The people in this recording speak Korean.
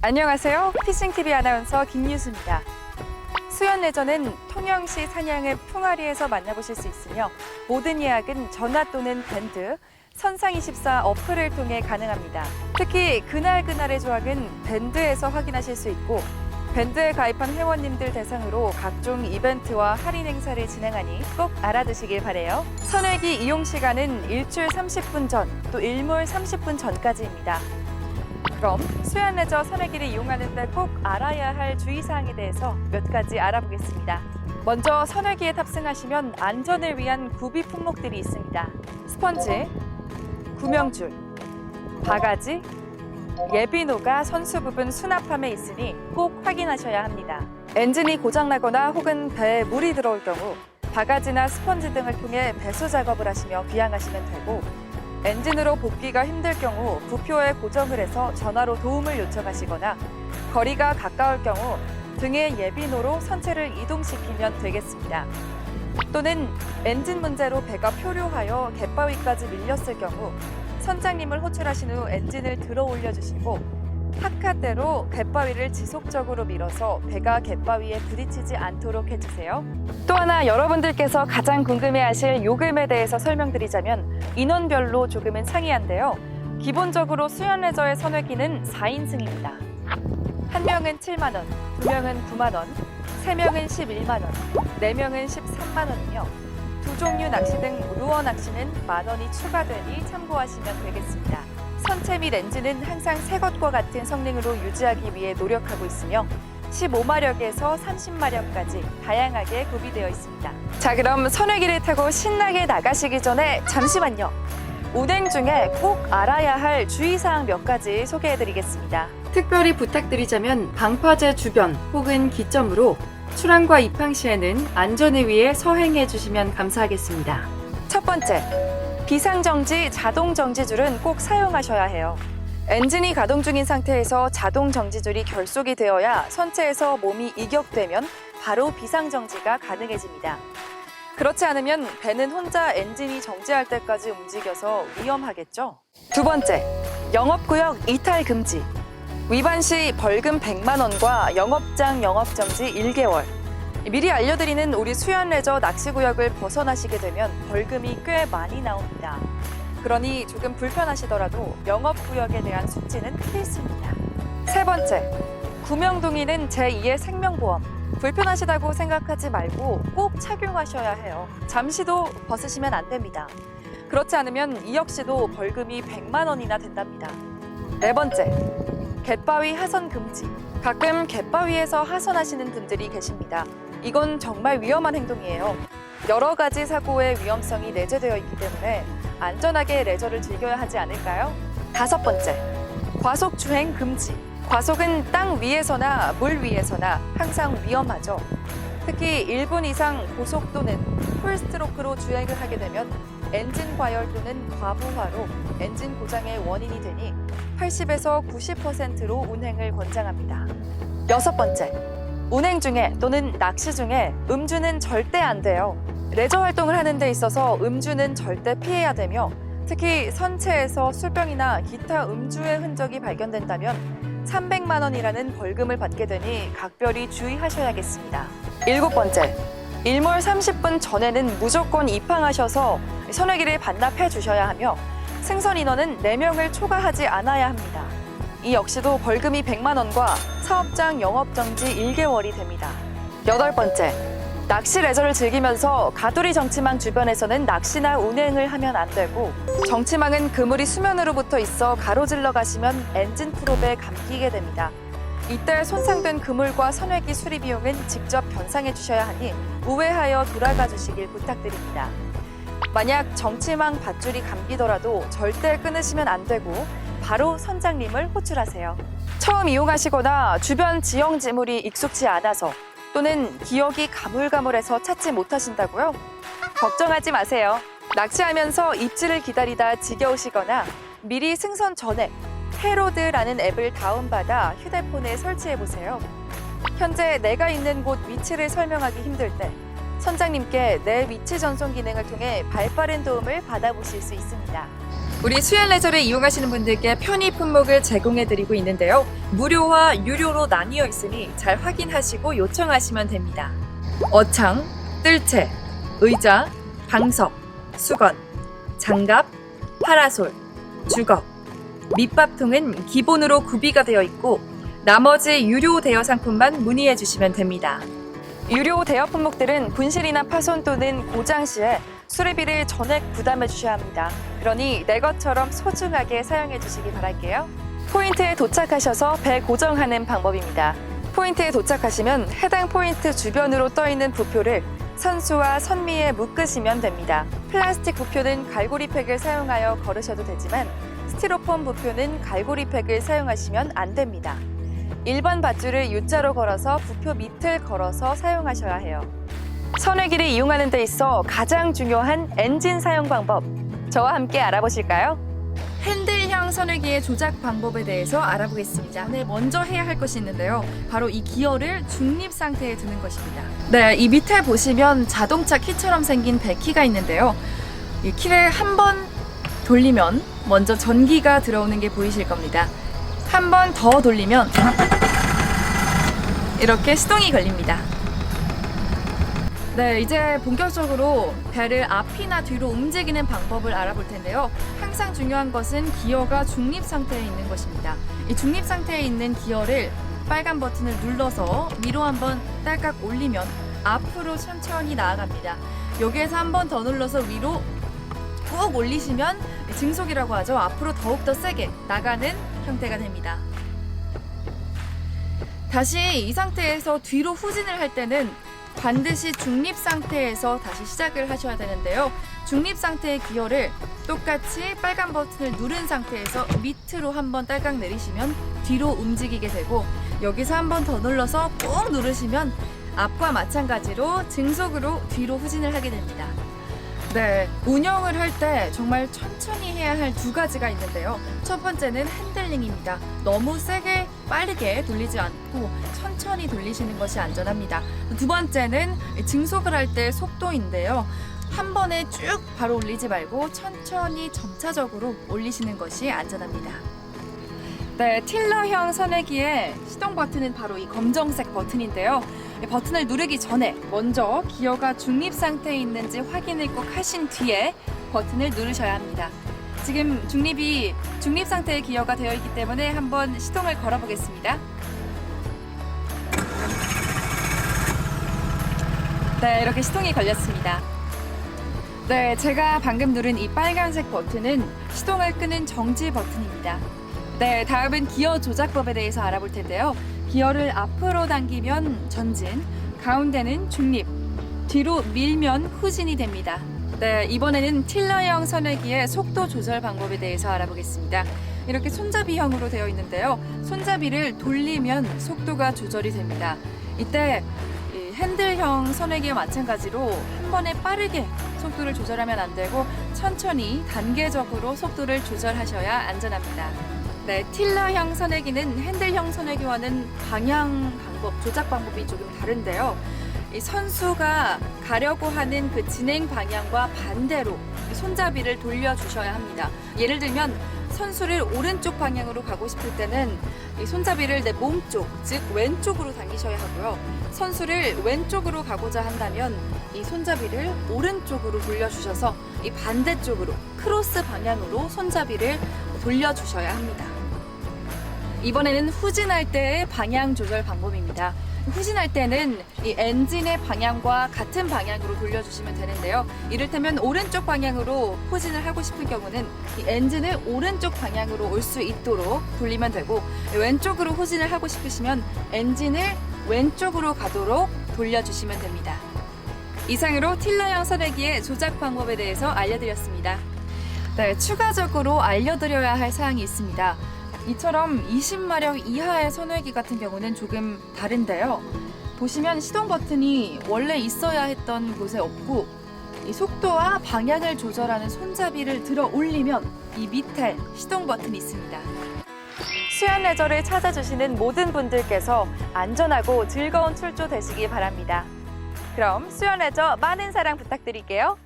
안녕하세요. 피싱TV 아나운서 김유수입니다. 수연레저는 통영시 산양읍 풍아리에서 만나보실 수 있으며 모든 예약은 전화 또는 밴드, 선상24 어플을 통해 가능합니다. 특히 그날그날의 조항은 밴드에서 확인하실 수 있고 밴드에 가입한 회원님들 대상으로 각종 이벤트와 할인 행사를 진행하니 꼭 알아두시길 바래요. 선회기 이용 시간은 일출 30분 전, 또 일몰 30분 전까지입니다. 그럼 수연레저 선회기를 이용하는 데 꼭 알아야 할 주의사항에 대해서 몇 가지 알아보겠습니다. 먼저 선회기에 탑승하시면 안전을 위한 구비 품목들이 있습니다. 스펀지, 구명줄, 바가지, 예비노가 선수 부분 수납함에 있으니 꼭 확인하셔야 합니다. 엔진이 고장나거나 혹은 배에 물이 들어올 경우 바가지나 스펀지 등을 통해 배수 작업을 하시며 귀향하시면 되고, 엔진으로 복귀가 힘들 경우 부표에 고정을 해서 전화로 도움을 요청하시거나 거리가 가까울 경우 등에 예비노로 선체를 이동시키면 되겠습니다. 또는 엔진 문제로 배가 표류하여 갯바위까지 밀렸을 경우 선장님을 호출하신 후 엔진을 들어 올려주시고 파카대로 갯바위를 지속적으로 밀어서 배가 갯바위에 부딪히지 않도록 해주세요. 또 하나 여러분들께서 가장 궁금해하실 요금에 대해서 설명드리자면 인원별로 조금은 상이한데요. 기본적으로 수연레저의 선회기는 4인승입니다. 1명은 7만 원, 2명은 9만 원, 3명은 11만 원, 4명은 13만 원이며 두 종류 낚시 등 루어 낚시는 만 원이 추가되니 참고하시면 되겠습니다. 선체 및 엔진은 항상 새 것과 같은 성능으로 유지하기 위해 노력하고 있으며 15마력에서 30마력까지 다양하게 구비되어 있습니다. 자, 그럼 선회기를 타고 신나게 나가시기 전에 잠시만요. 운행 중에 꼭 알아야 할 주의사항 몇 가지 소개해드리겠습니다. 특별히 부탁드리자면 방파제 주변 혹은 기점으로 출항과 입항 시에는 안전을 위해 서행해 주시면 감사하겠습니다. 첫 번째, 비상정지 자동정지줄은 꼭 사용하셔야 해요. 엔진이 가동 중인 상태에서 자동정지줄이 결속이 되어야 선체에서 몸이 이격되면 바로 비상정지가 가능해집니다. 그렇지 않으면 배는 혼자 엔진이 정지할 때까지 움직여서 위험하겠죠. 두 번째, 영업구역 이탈 금지. 위반 시 벌금 100만 원과 영업장 영업정지 1개월. 미리 알려드리는 우리 수연레저 낚시구역을 벗어나시게 되면 벌금이 꽤 많이 나옵니다. 그러니 조금 불편하시더라도 영업구역에 대한 숙지는 필수입니다. 세 번째, 구명동의는 제2의 생명보험. 불편하시다고 생각하지 말고 꼭 착용하셔야 해요. 잠시도 벗으시면 안 됩니다. 그렇지 않으면 이 역시도 벌금이 100만 원이나 된답니다. 네 번째, 갯바위 하선 금지. 가끔 갯바위에서 하선하시는 분들이 계십니다. 이건 정말 위험한 행동이에요. 여러 가지 사고의 위험성이 내재되어 있기 때문에 안전하게 레저를 즐겨야 하지 않을까요? 다섯 번째, 과속 주행 금지. 과속은 땅 위에서나 물 위에서나 항상 위험하죠. 특히 1분 이상 고속도는 풀스트로크로 주행을 하게 되면 엔진 과열 또는 과부하로 엔진 고장의 원인이 되니 80에서 90%로 운행을 권장합니다. 여섯 번째, 운행 중에 또는 낚시 중에 음주는 절대 안 돼요. 레저 활동을 하는 데 있어서 음주는 절대 피해야 되며 특히 선체에서 술병이나 기타 음주의 흔적이 발견된다면 300만 원이라는 벌금을 받게 되니 각별히 주의하셔야겠습니다. 일곱 번째, 일몰 30분 전에는 무조건 입항하셔서 선회기를 반납해 주셔야 하며 승선 인원은 4명을 초과하지 않아야 합니다. 이 역시도 벌금이 100만 원과 사업장 영업정지 1개월이 됩니다. 여덟 번째, 낚시 레저를 즐기면서 가두리 정치망 주변에서는 낚시나 운행을 하면 안 되고 정치망은 그물이 수면으로 붙어 있어 가로질러 가시면 엔진 프롭에 감기게 됩니다. 이때 손상된 그물과 선회기 수리 비용은 직접 변상해 주셔야 하니 우회하여 돌아가 주시길 부탁드립니다. 만약 정치망 밧줄이 감기더라도 절대 끊으시면 안 되고 바로 선장님을 호출하세요. 처음 이용하시거나 주변 지형 지물이 익숙치 않아서 또는 기억이 가물가물해서 찾지 못하신다고요? 걱정하지 마세요. 낚시하면서 입질을 기다리다 지겨우시거나 미리 승선 전에 해로드라는 앱을 다운받아 휴대폰에 설치해보세요. 현재 내가 있는 곳 위치를 설명하기 힘들 때 선장님께 내 위치 전송 기능을 통해 발빠른 도움을 받아보실 수 있습니다. 우리 수연 레저를 이용하시는 분들께 편의 품목을 제공해드리고 있는데요. 무료와 유료로 나뉘어 있으니 잘 확인하시고 요청하시면 됩니다. 어창, 뜰채, 의자, 방석, 수건, 장갑, 파라솔, 주걱, 밑밥통은 기본으로 구비가 되어 있고 나머지 유료 대여 상품만 문의해 주시면 됩니다. 유료 대여 품목들은 분실이나 파손 또는 고장 시에 수리비를 전액 부담해 주셔야 합니다. 그러니 내 것처럼 소중하게 사용해 주시기 바랄게요. 포인트에 도착하셔서 배 고정하는 방법입니다. 포인트에 도착하시면 해당 포인트 주변으로 떠 있는 부표를 선수와 선미에 묶으시면 됩니다. 플라스틱 부표는 갈고리팩을 사용하여 걸으셔도 되지만 스티로폼 부표는 갈고리팩을 사용하시면 안 됩니다. 일반 밧줄을 U자로 걸어서 부표 밑을 걸어서 사용하셔야 해요. 선회기를 이용하는 데 있어 가장 중요한 엔진 사용 방법, 저와 함께 알아보실까요? 핸들형 선회기의 조작 방법에 대해서 알아보겠습니다. 네, 먼저 해야 할 것이 있는데요. 바로 이 기어를 중립 상태에 두는 것입니다. 네, 이 밑에 보시면 자동차 키처럼 생긴 배키가 있는데요. 이 키를 한 번 돌리면 먼저 전기가 들어오는 게 보이실 겁니다. 한 번 더 돌리면 이렇게 시동이 걸립니다. 네, 이제 본격적으로 배를 앞이나 뒤로 움직이는 방법을 알아볼 텐데요. 항상 중요한 것은 기어가 중립 상태에 있는 것입니다. 이 중립 상태에 있는 기어를 빨간 버튼을 눌러서 위로 한번 딸깍 올리면 앞으로 천천히 나아갑니다. 여기에서 한 번 더 눌러서 위로 꾹 올리시면 증속이라고 하죠. 앞으로 더욱더 세게 나가는 형태가 됩니다. 다시 이 상태에서 뒤로 후진을 할 때는 반드시 중립 상태에서 다시 시작을 하셔야 되는데요. 중립 상태의 기어를 똑같이 빨간 버튼을 누른 상태에서 밑으로 한번 딸깍 내리시면 뒤로 움직이게 되고, 여기서 한 번 더 눌러서 꾹 누르시면 앞과 마찬가지로 증속으로 뒤로 후진을 하게 됩니다. 네, 운영을 할 때 정말 천천히 해야 할 두 가지가 있는데요. 첫 번째는 핸들링입니다. 너무 세게 빠르게 돌리지 않고 천천히 돌리시는 것이 안전합니다. 두 번째는 증속을 할 때 속도인데요. 한 번에 쭉 바로 올리지 말고 천천히 점차적으로 올리시는 것이 안전합니다. 네, 틸러형 선회기의 시동 버튼은 바로 이 검정색 버튼인데요. 버튼을 누르기 전에 먼저 기어가 중립 상태에 있는지 확인을 꼭 하신 뒤에 버튼을 누르셔야 합니다. 지금 중립 상태의 기어가 되어 있기 때문에 한번 시동을 걸어 보겠습니다. 네, 이렇게 시동이 걸렸습니다. 네, 제가 방금 누른 이 빨간색 버튼은 시동을 끄는 정지 버튼입니다. 네, 다음은 기어 조작법에 대해서 알아볼 텐데요. 기어를 앞으로 당기면 전진, 가운데는 중립, 뒤로 밀면 후진이 됩니다. 네, 이번에는 틸러형 선회기의 속도 조절 방법에 대해서 알아보겠습니다. 이렇게 손잡이형으로 되어 있는데요. 손잡이를 돌리면 속도가 조절이 됩니다. 이때 핸들형 선회기와 마찬가지로 한 번에 빠르게 속도를 조절하면 안 되고 천천히 단계적으로 속도를 조절하셔야 안전합니다. 네, 틸러형 선회기는 핸들형 선회기와는 방향 방법, 조작 방법이 조금 다른데요. 이 선수가 가려고 하는 그 진행 방향과 반대로 손잡이를 돌려주셔야 합니다. 예를 들면 선수를 오른쪽 방향으로 가고 싶을 때는 이 손잡이를 내 몸쪽, 즉 왼쪽으로 당기셔야 하고요. 선수를 왼쪽으로 가고자 한다면 이 손잡이를 오른쪽으로 돌려주셔서 이 반대쪽으로 크로스 방향으로 손잡이를 돌려주셔야 합니다. 이번에는 후진할 때의 방향 조절 방법입니다. 후진할 때는 이 엔진의 방향과 같은 방향으로 돌려주시면 되는데요. 이를테면 오른쪽 방향으로 후진을 하고 싶은 경우는 이 엔진을 오른쪽 방향으로 올 수 있도록 돌리면 되고, 왼쪽으로 후진을 하고 싶으시면 엔진을 왼쪽으로 가도록 돌려주시면 됩니다. 이상으로 틸러형 선회기의 조작 방법에 대해서 알려드렸습니다. 네, 추가적으로 알려드려야 할 사항이 있습니다. 이처럼 20마력 이하의 선회기 같은 경우는 조금 다른데요. 보시면 시동 버튼이 원래 있어야 했던 곳에 없고, 이 속도와 방향을 조절하는 손잡이를 들어 올리면 이 밑에 시동 버튼이 있습니다. 수연 레저를 찾아주시는 모든 분들께서 안전하고 즐거운 출조 되시기 바랍니다. 그럼 수연 레저 많은 사랑 부탁드릴게요.